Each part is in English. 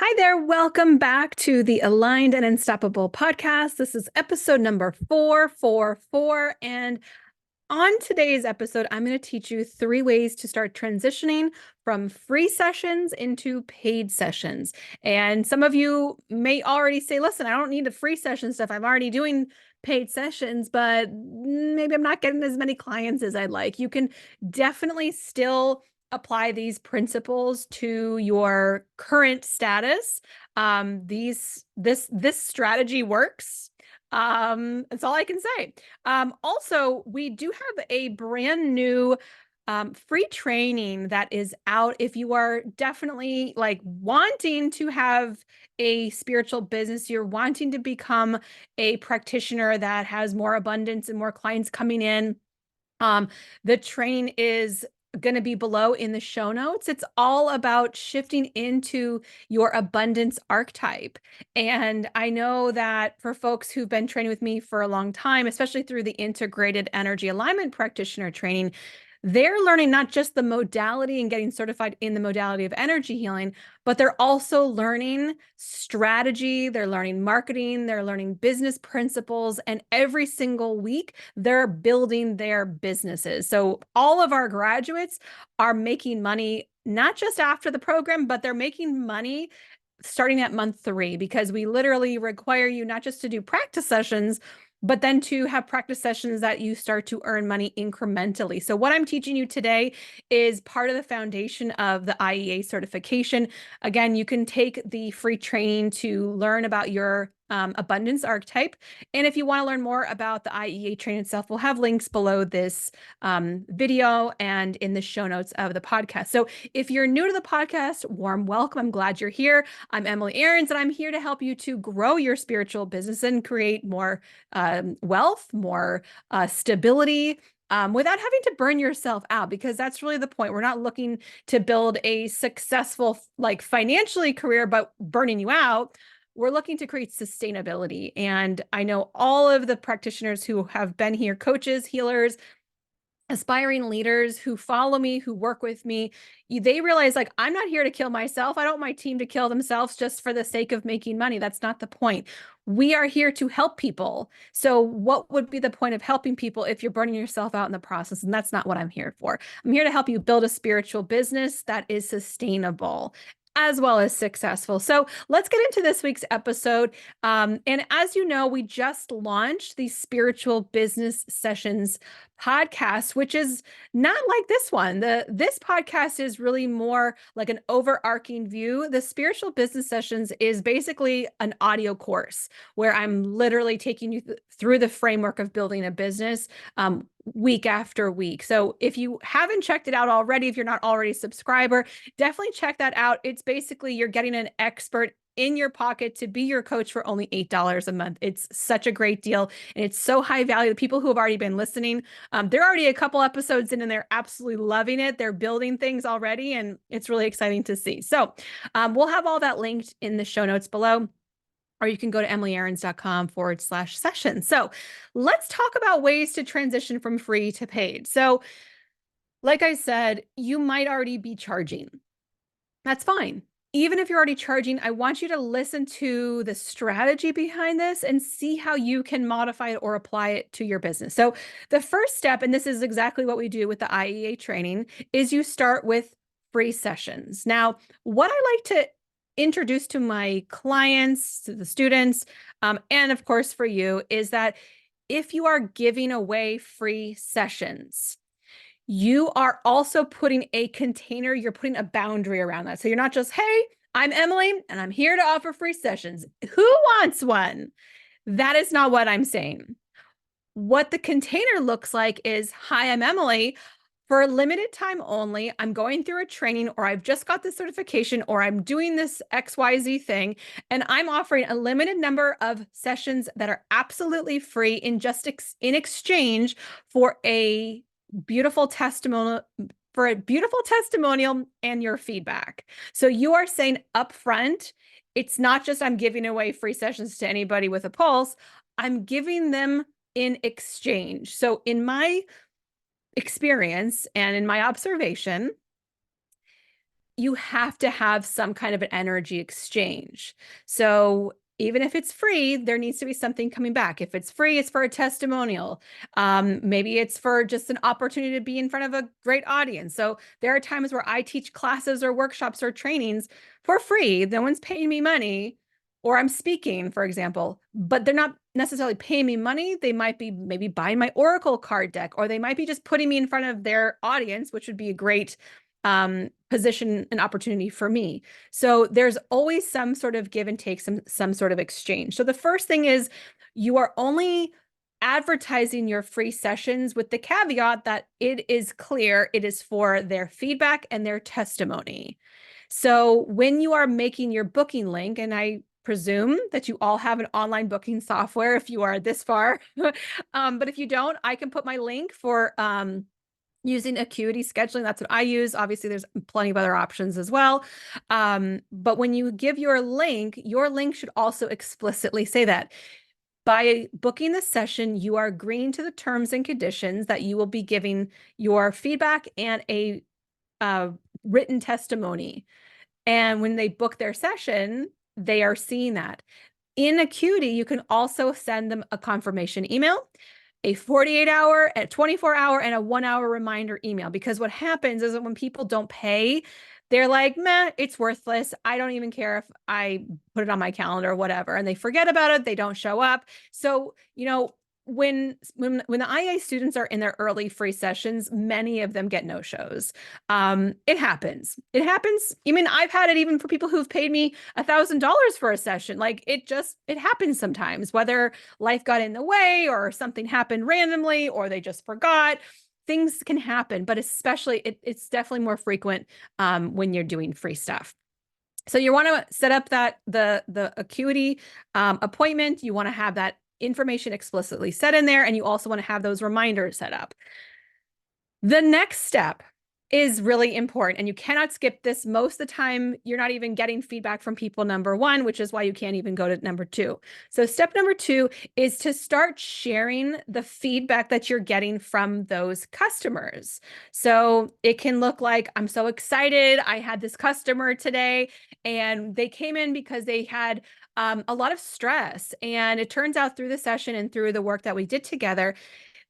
Hi there. Welcome back to the Aligned and Unstoppable podcast. This is episode number 444. And on today's episode, I'm going to teach you 3 ways to start transitioning from free sessions into paid sessions. And some of you may already say, listen, I don't need the free session stuff. I'm already doing paid sessions, but maybe I'm not getting as many clients as I'd like. You can definitely still apply these principles to your current status. This strategy works. That's all I can say. Also, we do have a brand new free training that is out. If you are definitely like wanting to have a spiritual business, you're wanting to become a practitioner that has more abundance and more clients coming in. The training is going to be below in the show notes. It's all about shifting into your abundance archetype. And I know that for folks who've been training with me for a long time, especially through the integrated energy alignment practitioner training, they're learning not just the modality and getting certified in the modality of energy healing, but they're also learning strategy, they're learning marketing, they're learning business principles, and every single week they're building their businesses. So all of our graduates are making money, not just after the program, but they're making money starting at month 3, because we literally require you not just to do practice sessions, but then to have practice sessions that you start to earn money incrementally. So what I'm teaching you today is part of the foundation of the IEA certification. Again, you can take the free training to learn about your abundance archetype. And if you want to learn more about the IEA training itself, we'll have links below this video and in the show notes of the podcast. So if you're new to the podcast, warm welcome. I'm glad you're here. I'm Emily Aarons, and I'm here to help you to grow your spiritual business and create more wealth, more stability, without having to burn yourself out, because that's really the point. We're not looking to build a successful, like financially career, but burning you out. We're looking to create sustainability. And I know all of the practitioners who have been here, coaches, healers, aspiring leaders who follow me, who work with me, they realize, like, I'm not here to kill myself. I don't want my team to kill themselves just for the sake of making money. That's not the point. We are here to help people. So what would be the point of helping people if you're burning yourself out in the process? And that's not what I'm here for. I'm here to help you build a spiritual business that is sustainable as well as successful. So let's get into this week's episode. And as you know, we just launched the Spiritual Business Sessions podcast, which is not like this one. This podcast is really more like an overarching view. The Spiritual Business Sessions is basically an audio course where I'm literally taking you through the framework of building a business week after week. So if you haven't checked it out already, if you're not already a subscriber, definitely check that out. It's basically you're getting an expert in your pocket to be your coach for only $8 a month. It's such a great deal, and it's so high value. The people who have already been listening, they're already a couple episodes in and they're absolutely loving it. They're building things already, and it's really exciting to see. So we'll have all that linked in the show notes below, or you can go to emilyaarons.com/session. So let's talk about ways to transition from free to paid. So like I said, you might already be charging. That's fine. Even if you're already charging, I want you to listen to the strategy behind this and see how you can modify it or apply it to your business. So the first step, and this is exactly what we do with the IEA training, is you start with free sessions. Now, what I like to introduce to my clients, to the students, and of course for you, is that if you are giving away free sessions, you are also putting a container, you're putting a boundary around that. So you're not just, hey, I'm Emily and I'm here to offer free sessions. Who wants one? That is not what I'm saying. What the container looks like is, hi, I'm Emily. For a limited time only, I'm going through a training, or I've just got the certification, or I'm doing this XYZ thing, and I'm offering a limited number of sessions that are absolutely free in exchange for a beautiful testimonial and your feedback. So you are saying upfront, it's not just I'm giving away free sessions to anybody with a pulse. I'm giving them in exchange. So in my experience and in my observation, you have to have some kind of an energy exchange. So even if it's free, there needs to be something coming back. If it's free, it's for a testimonial. Maybe it's for just an opportunity to be in front of a great audience. So there are times where I teach classes or workshops or trainings for free. No one's paying me money, or I'm speaking, for example, but they're not necessarily paying me money. They might be maybe buying my Oracle card deck, or they might be just putting me in front of their audience, which would be a great position and opportunity for me. So there's always some sort of give and take, some sort of exchange. So the first thing is you are only advertising your free sessions with the caveat that it is clear it is for their feedback and their testimony. So when you are making your booking link, and I presume that you all have an online booking software if you are this far, but if you don't, I can put my link for using Acuity scheduling. That's what I use. Obviously, there's plenty of other options as well. But when you give your link should also explicitly say that. By booking the session, you are agreeing to the terms and conditions that you will be giving your feedback and a written testimony. And when they book their session, they are seeing that. In Acuity, you can also send them a confirmation email, a 48-hour, a 24-hour, and a 1-hour reminder email. Because what happens is that when people don't pay, they're like, meh, it's worthless. I don't even care if I put it on my calendar or whatever. And they forget about it. They don't show up. So, when the IA students are in their early free sessions, many of them get no-shows. It happens. It happens. I mean, I've had it even for people who've paid me $1,000 for a session. Like it happens sometimes, whether life got in the way or something happened randomly or they just forgot. Things can happen, but especially it's definitely more frequent when you're doing free stuff. So you want to set up the Acuity appointment. You want to have that information explicitly set in there, and you also want to have those reminders set up. The next step is really important, and you cannot skip this. Most of the time, you're not even getting feedback from people, number one, which is why you can't even go to number two. So step number two is to start sharing the feedback that you're getting from those customers. So it can look like, I'm so excited. I had this customer today, and they came in because they had a lot of stress. And it turns out through the session and through the work that we did together,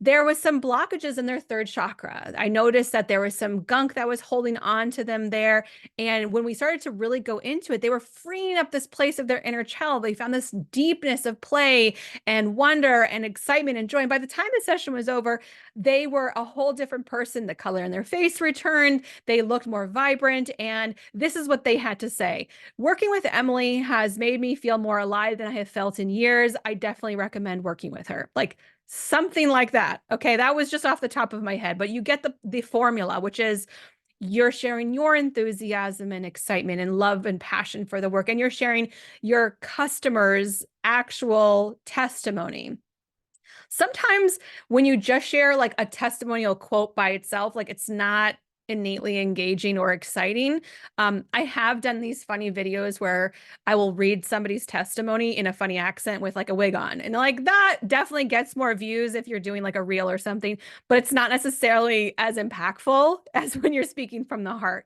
there was some blockages in their third chakra. I noticed that there was some gunk that was holding on to them there. And when we started to really go into it, they were freeing up this place of their inner child. They found this deepness of play and wonder and excitement and joy. And by the time the session was over, they were a whole different person. The color in their face returned. They looked more vibrant. And this is what they had to say. Working with Emily has made me feel more alive than I have felt in years. I definitely recommend working with her. Like, something like that. Okay, that was just off the top of my head, but you get the formula, which is you're sharing your enthusiasm and excitement and love and passion for the work, and you're sharing your customers' actual testimony. Sometimes when you just share like a testimonial quote by itself, like it's not innately engaging or exciting. I have done these funny videos where I will read somebody's testimony in a funny accent with like a wig on. And like that definitely gets more views if you're doing like a reel or something, but it's not necessarily as impactful as when you're speaking from the heart.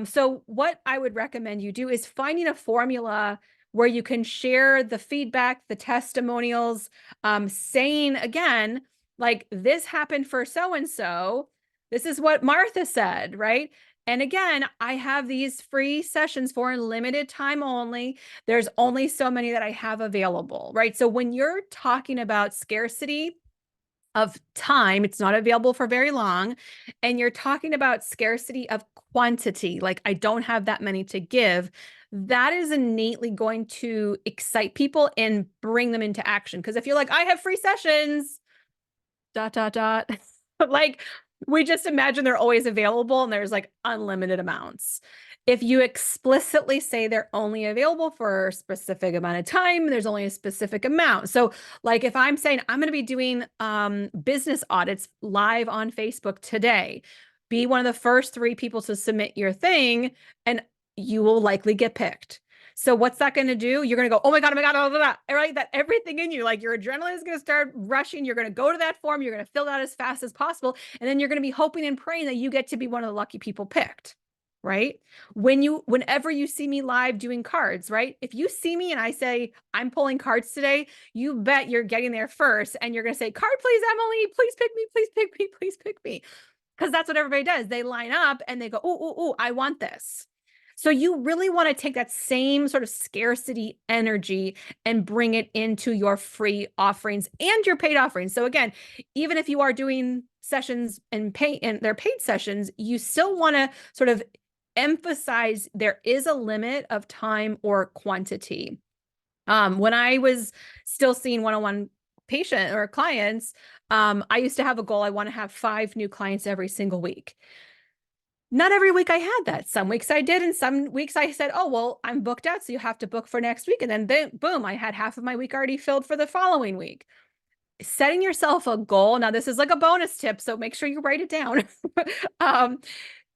So what I would recommend you do is finding a formula where you can share the feedback, the testimonials, saying again, like this happened for so-and-so. This is what Martha said, right? And again, I have these free sessions for limited time only. There's only so many that I have available, right? So when you're talking about scarcity of time, it's not available for very long, and you're talking about scarcity of quantity, like I don't have that many to give, that is innately going to excite people and bring them into action. Because if you're like, I have free sessions, ... like we just imagine they're always available and there's like unlimited amounts. If you explicitly say they're only available for a specific amount of time, there's only a specific amount. So like if I'm saying I'm going to be doing business audits live on Facebook today, be one of the first 3 people to submit your thing and you will likely get picked. So what's that going to do? You're going to go, oh my God, blah, blah, blah, right? That everything in you, like your adrenaline is going to start rushing. You're going to go to that form. You're going to fill that as fast as possible. And then you're going to be hoping and praying that you get to be one of the lucky people picked. right? Whenever you see me live doing cards, right? If you see me and I say, I'm pulling cards today, you bet you're getting there first and you're going to say, card, please, Emily, please pick me, please pick me, please pick me. Because that's what everybody does. They line up and they go, oh, I want this. So you really want to take that same sort of scarcity energy and bring it into your free offerings and your paid offerings. So again, even if you are doing sessions and they're paid sessions, you still want to sort of emphasize there is a limit of time or quantity. When I was still seeing one-on-one patient or clients, I used to have a goal. I want to have 5 new clients every single week. Not every week I had that. Some weeks I did, and some weeks I said, oh, well, I'm booked out, so you have to book for next week. And then boom, I had half of my week already filled for the following week. Setting yourself a goal. Now, this is like a bonus tip, so make sure you write it down.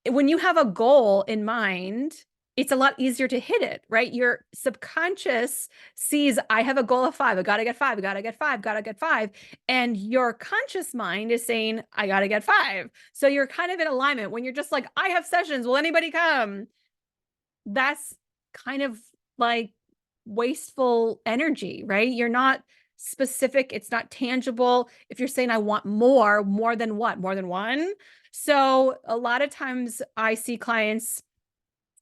When you have a goal in mind, it's a lot easier to hit it, right? Your subconscious sees, I have a goal of 5. I got to get 5. I got to get 5. Got to get 5. And your conscious mind is saying, I got to get 5. So you're kind of in alignment. When you're just like, I have sessions. Will anybody come? That's kind of like wasteful energy, right? You're not specific. It's not tangible. If you're saying, I want more than what? More than one? So a lot of times I see clients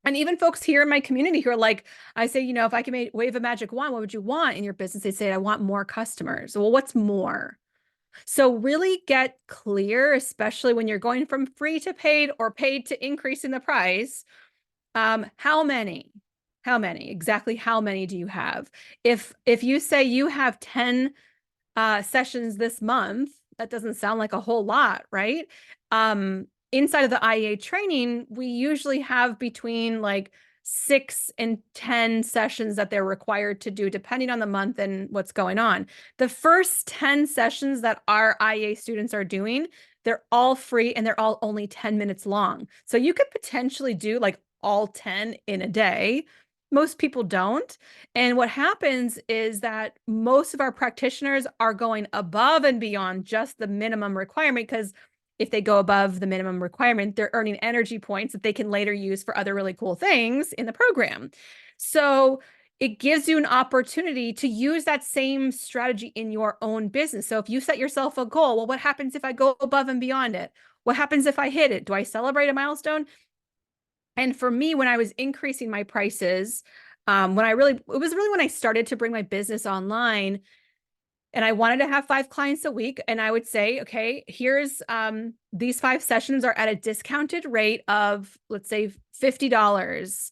and even folks here in my community who are like, I say, if I can wave a magic wand, what would you want in your business? They say, I want more customers. Well, what's more? So really get clear, especially when you're going from free to paid or paid to increasing the price. How many? Exactly how many do you have? If you say you have 10 sessions this month, that doesn't sound like a whole lot, right? Inside of the IEA training, we usually have between like 6 and 10 sessions that they're required to do, depending on the month and what's going on. The first 10 sessions that our IEA students are doing, they're all free and they're all only 10 minutes long. So you could potentially do like all 10 in a day. Most people don't. And what happens is that most of our practitioners are going above and beyond just the minimum requirement, because if they go above the minimum requirement, they're earning energy points that they can later use for other really cool things in the program. So it gives you an opportunity to use that same strategy in your own business. So if you set yourself a goal, well, what happens if I go above and beyond it? What happens if I hit it? Do I celebrate a milestone? And for me, when I was increasing my prices, it was really when I started to bring my business online and I wanted to have 5 clients a week. And I would say, okay, here's, these 5 sessions are at a discounted rate of, let's say, $50.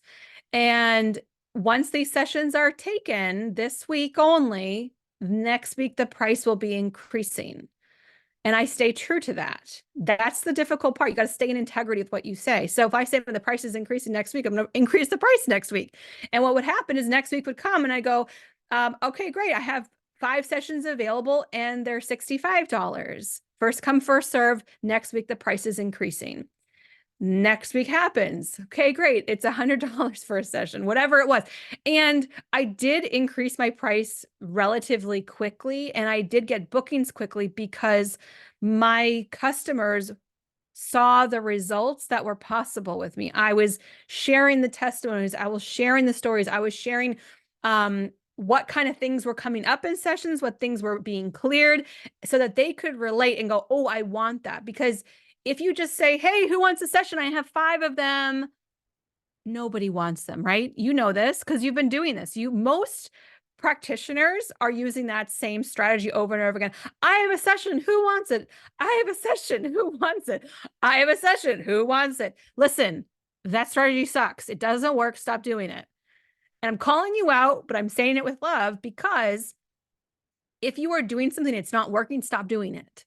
And once these sessions are taken this week only, next week, the price will be increasing. And I stay true to that. That's the difficult part. You got to stay in integrity with what you say. So if I say the price is increasing next week, I'm going to increase the price next week. And what would happen is next week would come and I go, okay, great. I have 5 sessions available and they're $65. First come, first serve. Next week, the price is increasing. Next week happens. Okay, great. It's $100 for a session, whatever it was. And I did increase my price relatively quickly, and I did get bookings quickly because my customers saw the results that were possible with me. I was sharing the testimonies. I was sharing the stories. I was sharing what kind of things were coming up in sessions, what things were being cleared, so that they could relate and go, oh, I want that. Because if you just say, hey, who wants a session? I have 5 of them. Nobody wants them, right? You know this because you've been doing this. Most practitioners are using that same strategy over and over again. I have a session. Who wants it? I have a session. Who wants it? I have a session. Who wants it? Listen, that strategy sucks. It doesn't work. Stop doing it. And I'm calling you out, but I'm saying it with love, because if you are doing something that's not working, stop doing it.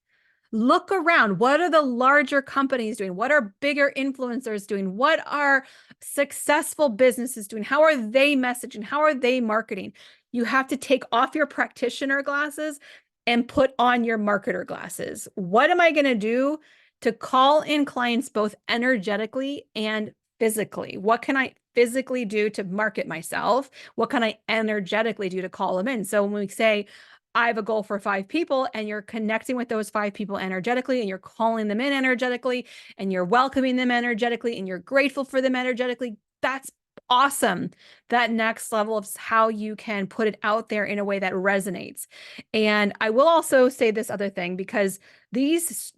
Look around. What are the larger companies doing? What are bigger influencers doing? What are successful businesses doing? How are they messaging? How are they marketing? You have to take off your practitioner glasses and put on your marketer glasses. What am I going to do to call in clients both energetically and physically? What can I physically do to market myself? What can I energetically do to call them in? So when we say, I have a goal for 5 people, and you're connecting with those 5 people energetically, and you're calling them in energetically, and you're welcoming them energetically, and you're grateful for them energetically. That's awesome. That next level of how you can put it out there in a way that resonates. And I will also say this other thing, because these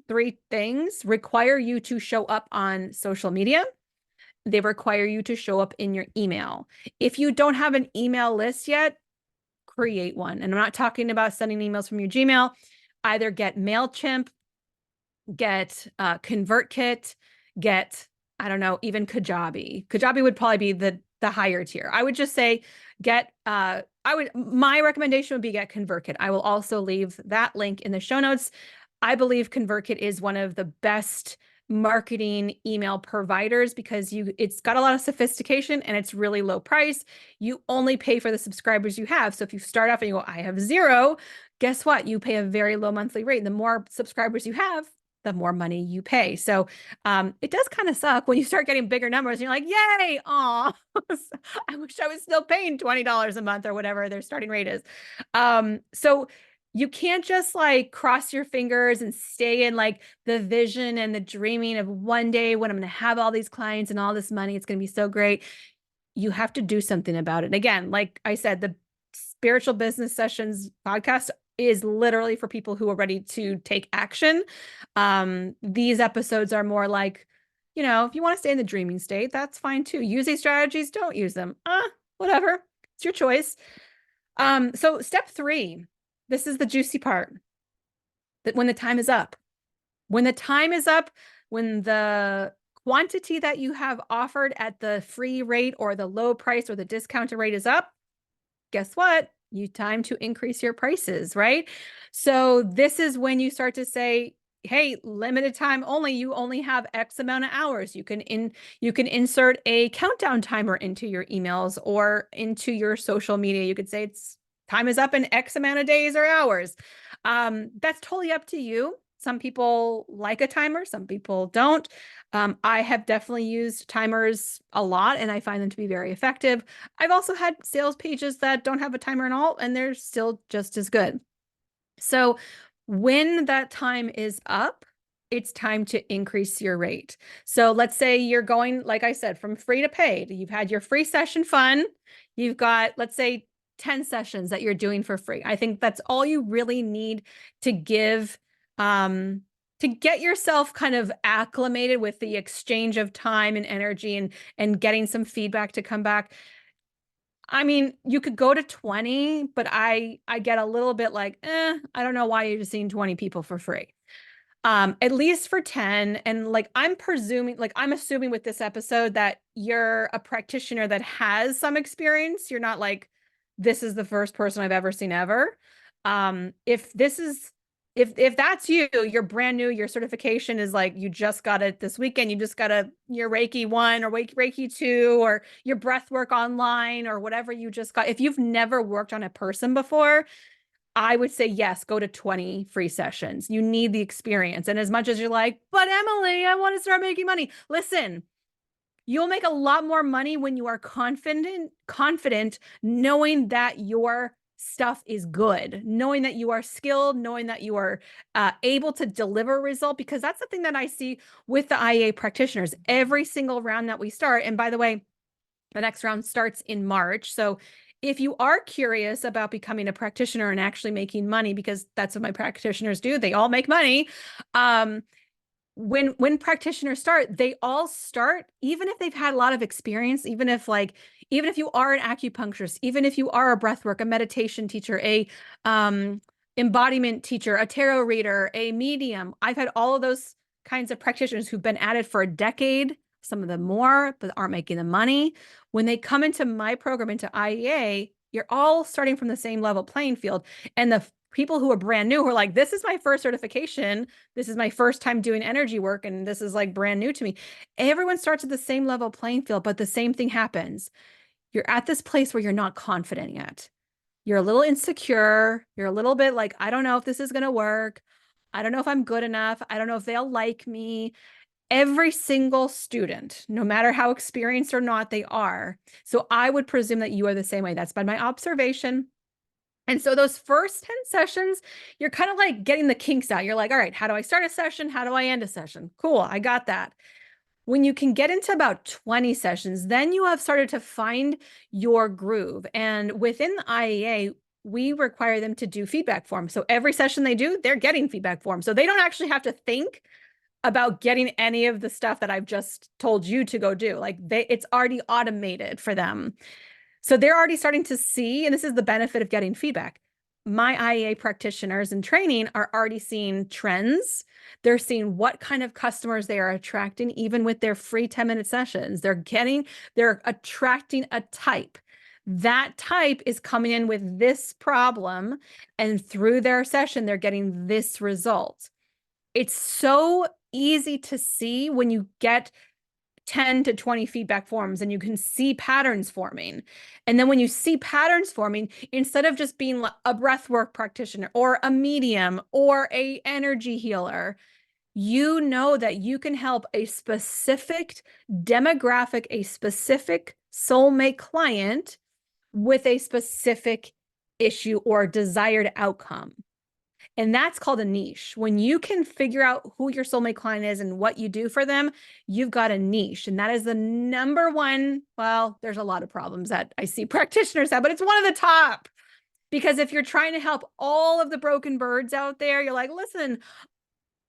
3 things require you to show up on social media. They require you to show up in your email. If you don't have an email list yet, create one. And I'm not talking about sending emails from your Gmail. Either get MailChimp, get ConvertKit, get, I don't know, even Kajabi. Kajabi would probably be the higher tier. I would just say get, my recommendation would be get ConvertKit. I will also leave that link in the show notes. I believe ConvertKit is one of the best marketing email providers, because it's got a lot of sophistication and it's really low price. You only pay for the subscribers you have. So if you start off and you go, I have 0, guess what? You pay a very low monthly rate. The more subscribers you have, the more money you pay. So it does kind of suck when you start getting bigger numbers and you're like, yay, aw, I wish I was still paying $20 a month or whatever their starting rate is. So you can't just like cross your fingers and stay in like the vision and the dreaming of one day when I'm going to have all these clients and all this money, it's going to be so great. You have to do something about it. And again, like I said, the Spiritual Business Sessions podcast is literally for people who are ready to take action. These episodes are more like, if you want to stay in the dreaming state, that's fine too. Use these strategies, don't use them. Whatever. It's your choice. So step 3, this is the juicy part. That when the time is up, when the quantity that you have offered at the free rate or the low price or the discounted rate is up, guess what? Time to increase your prices, right? So this is when you start to say, hey, limited time only, you only have X amount of hours. You can insert a countdown timer into your emails or into your social media. You could say it's time is up in X amount of days or hours. That's totally up to you. Some people like a timer, some people don't. I have definitely used timers a lot, and I find them to be very effective. I've also had sales pages that don't have a timer at all, and they're still just as good. So when that time is up, it's time to increase your rate. So let's say you're going, like I said, from free to paid. You've had your free session fun. You've got, let's say, 10 sessions that you're doing for free. I think that's all you really need to give, to get yourself kind of acclimated with the exchange of time and energy, and getting some feedback to come back. I mean, you could go to 20, but I get a little bit like, I don't know why you're just seeing 20 people for free. At least for 10. And like, I'm assuming with this episode that you're a practitioner that has some experience. You're not like, this is the first person I've ever seen ever. If that's you, you're brand new, your certification is like, you just got it this weekend, you just got your Reiki 1 or Reiki 2 or your breath work online or whatever you just got. If you've never worked on a person before, I would say, yes, go to 20 free sessions. You need the experience. And as much as you're like, but Emily, I want to start making money. Listen, you'll make a lot more money when you are confident, knowing that your stuff is good, knowing that you are skilled, knowing that you are able to deliver a result, because that's the thing that I see with the IA practitioners. Every single round that we start, and by the way, the next round starts in March. So if you are curious about becoming a practitioner and actually making money, because that's what my practitioners do, they all make money. When practitioners start, they all start, even if they've had a lot of experience, even if you are an acupuncturist, even if you are a breathwork, a meditation teacher, a embodiment teacher, a tarot reader, a medium. I've had all of those kinds of practitioners who've been at it for a decade, some of them more, but aren't making the money. When they come into my program, into IEA, you're all starting from the same level playing field. And the people who are brand new, who are like, this is my first certification, this is my first time doing energy work, and this is like brand new to me. Everyone starts at the same level playing field, but the same thing happens. You're at this place where you're not confident yet. You're a little insecure. You're a little bit like, I don't know if this is going to work. I don't know if I'm good enough. I don't know if they'll like me. Every single student, no matter how experienced or not they are. So I would presume that you are the same way. That's been my observation. And so those first 10 sessions, you're kind of like getting the kinks out. You're like, all right, how do I start a session? How do I end a session? Cool, I got that. When you can get into about 20 sessions, then you have started to find your groove. And within the IEA, we require them to do feedback forms. So every session they do, they're getting feedback forms. So they don't actually have to think about getting any of the stuff that I've just told you to go do. Like it's already automated for them. So they're already starting to see, and this is the benefit of getting feedback. My IEA practitioners in training are already seeing trends. They're seeing what kind of customers they are attracting, even with their free 10-minute sessions. They're attracting a type. That type is coming in with this problem, and through their session, they're getting this result. It's so easy to see when you get 10 to 20 feedback forms and you can see patterns forming. And then when you see patterns forming, instead of just being a breathwork practitioner or a medium or a energy healer, you know that you can help a specific demographic, a specific soulmate client with a specific issue or desired outcome. And that's called a niche. When you can figure out who your soulmate client is and what you do for them, you've got a niche. And that is the number one. Well, there's a lot of problems that I see practitioners have, but it's one of the top. Because if you're trying to help all of the broken birds out there, you're like, listen,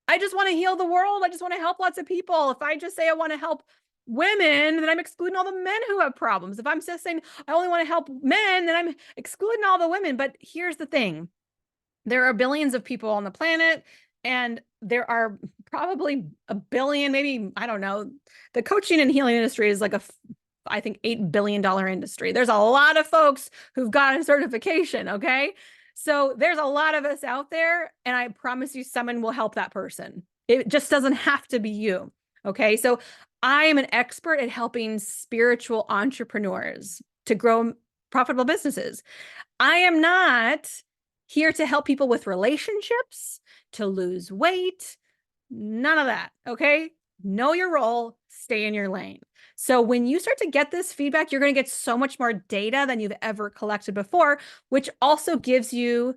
I just want to heal the world. I just want to help lots of people. If I just say I want to help women, then I'm excluding all the men who have problems. If I'm just saying I only want to help men, then I'm excluding all the women. But here's the thing. There are billions of people on the planet, and there are probably a billion, maybe, I don't know. The coaching and healing industry is like I think, $8 billion industry. There's a lot of folks who've got a certification, okay? So there's a lot of us out there, and I promise you someone will help that person. It just doesn't have to be you, okay? So I am an expert at helping spiritual entrepreneurs to grow profitable businesses. I am not here to help people with relationships, to lose weight, none of that, okay? Know your role, stay in your lane. So when you start to get this feedback, you're going to get so much more data than you've ever collected before, which also gives you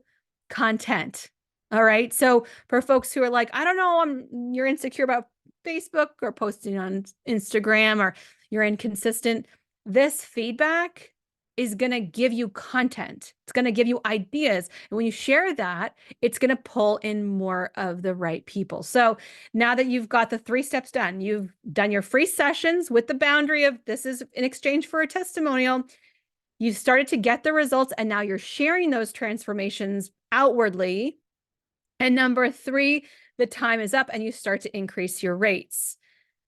content. All right. So for folks who are like, I don't know, you're insecure about Facebook or posting on Instagram, or you're inconsistent, this feedback is going to give you content. It's going to give you ideas. And when you share that, it's going to pull in more of the right people. So now that you've got the 3 steps done, you've done your free sessions with the boundary of this is in exchange for a testimonial. You've started to get the results, and now you're sharing those transformations outwardly. And number 3, the time is up and you start to increase your rates.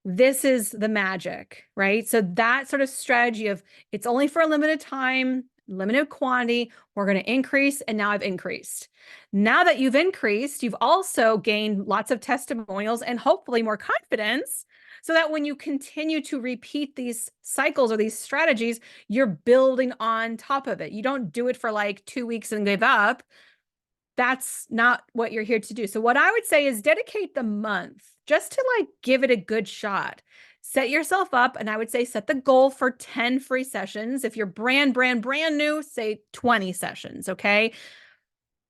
This is the magic, right? So that sort of strategy of it's only for a limited time, limited quantity, we're going to increase, and now I've increased. Now that you've increased, you've also gained lots of testimonials and hopefully more confidence, so that when you continue to repeat these cycles or these strategies, you're building on top of it. You don't do it for like 2 weeks and give up. That's not what you're here to do. So what I would say is dedicate the month just to like give it a good shot. Set yourself up, and I would say set the goal for 10 free sessions. If you're brand new, say 20 sessions, okay?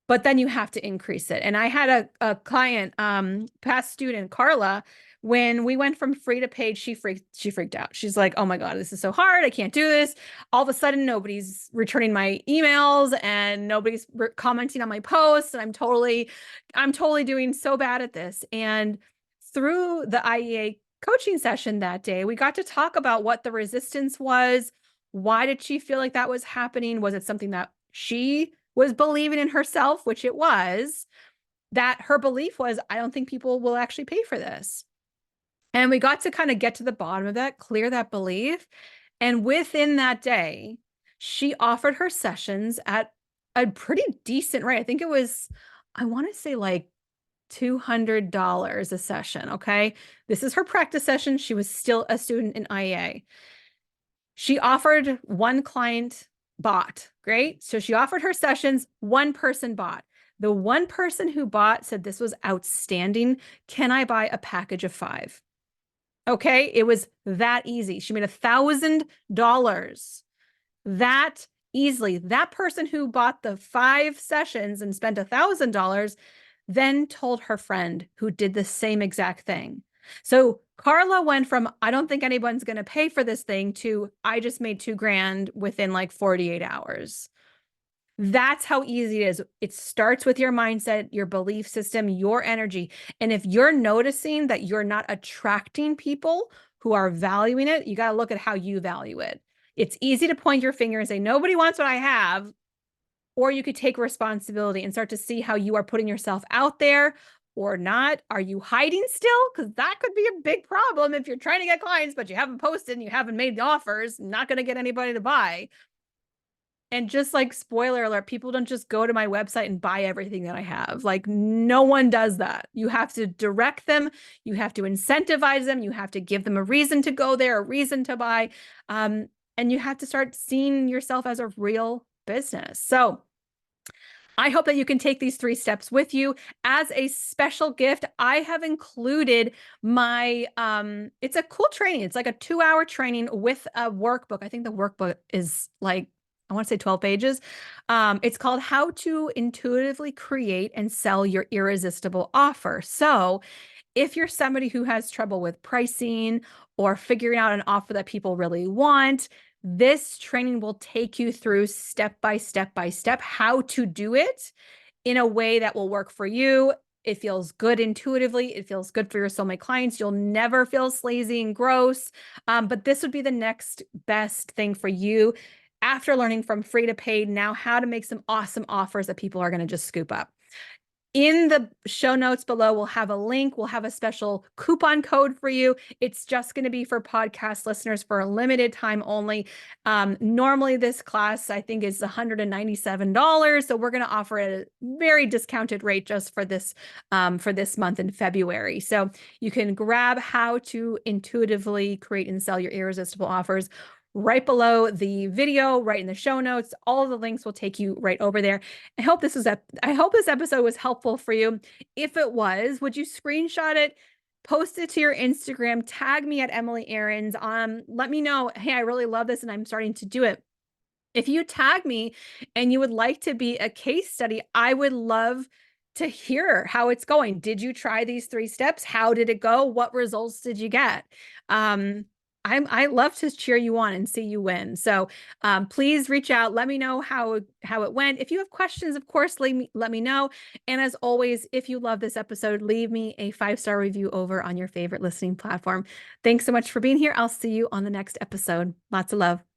But then you have to increase it. And I had a client, past student, Carla, when we went from free to paid, she freaked out. She's like, oh my God, this is so hard. I can't do this. All of a sudden, nobody's returning my emails and nobody's commenting on my posts. And I'm totally doing so bad at this. And through the IEA coaching session that day, we got to talk about what the resistance was. Why did she feel like that was happening? Was it something that she was believing in herself, which it was, that her belief was, I don't think people will actually pay for this. And we got to kind of get to the bottom of that, clear that belief. And within that day, she offered her sessions at a pretty decent rate. I think it was, I want to say like $200 a session. Okay. This is her practice session. She was still a student in IEA. She offered, one client bought. Great. So she offered her sessions, one person bought. The one person who bought said, this was outstanding. Can I buy a package of 5? Okay. It was that easy. She made $1,000. That easily. That person who bought the 5 sessions and spent $1,000 then told her friend who did the same exact thing. So Carla went from, I don't think anyone's going to pay for this thing, to I just made 2 grand within like 48 hours. That's how easy it is. It starts with your mindset, your belief system, your energy. And if you're noticing that you're not attracting people who are valuing it, you got to look at how you value it. It's easy to point your finger and say, nobody wants what I have. Or you could take responsibility and start to see how you are putting yourself out there or not. Are you hiding still? Because that could be a big problem if you're trying to get clients, but you haven't posted and you haven't made the offers, not going to get anybody to buy. And just like, spoiler alert, people don't just go to my website and buy everything that I have. Like, no one does that. You have to direct them. You have to incentivize them. You have to give them a reason to go there, a reason to buy. And you have to start seeing yourself as a real business. So I hope that you can take these 3 steps with you. As a special gift, I have included my, it's a cool training. It's like a 2-hour training with a workbook. I think the workbook is like, I want to say 12 pages. It's called How to Intuitively Create and Sell Your Irresistible Offer. So if you're somebody who has trouble with pricing or figuring out an offer that people really want, this training will take you through step by step by step how to do it in a way that will work for you. It feels good intuitively. It feels good for your soulmate clients. You'll never feel sleazy and gross. But this would be the next best thing for you after learning from free to paid, now how to make some awesome offers that people are going to just scoop up. In the show notes below, we'll have a link. We'll have a special coupon code for you. It's just going to be for podcast listeners for a limited time only. Normally, this class, I think, is $197. So we're going to offer it at a very discounted rate just for this month in February. So you can grab How to Intuitively Create and Sell Your Irresistible Offers right below the video, right in the show notes. All of the links will take you right over there. I hope this episode was helpful for you. If it was, would you screenshot it, post it to your Instagram, tag me at Emily Aarons. Let me know, hey, I really love this and I'm starting to do it. If you tag me and you would like to be a case study, I would love to hear how it's going. Did you try these 3 steps? How did it go? What results did you get? I love to cheer you on and see you win. So please reach out. Let me know how it went. If you have questions, of course, let me know. And as always, if you love this episode, leave me a 5-star review over on your favorite listening platform. Thanks so much for being here. I'll see you on the next episode. Lots of love.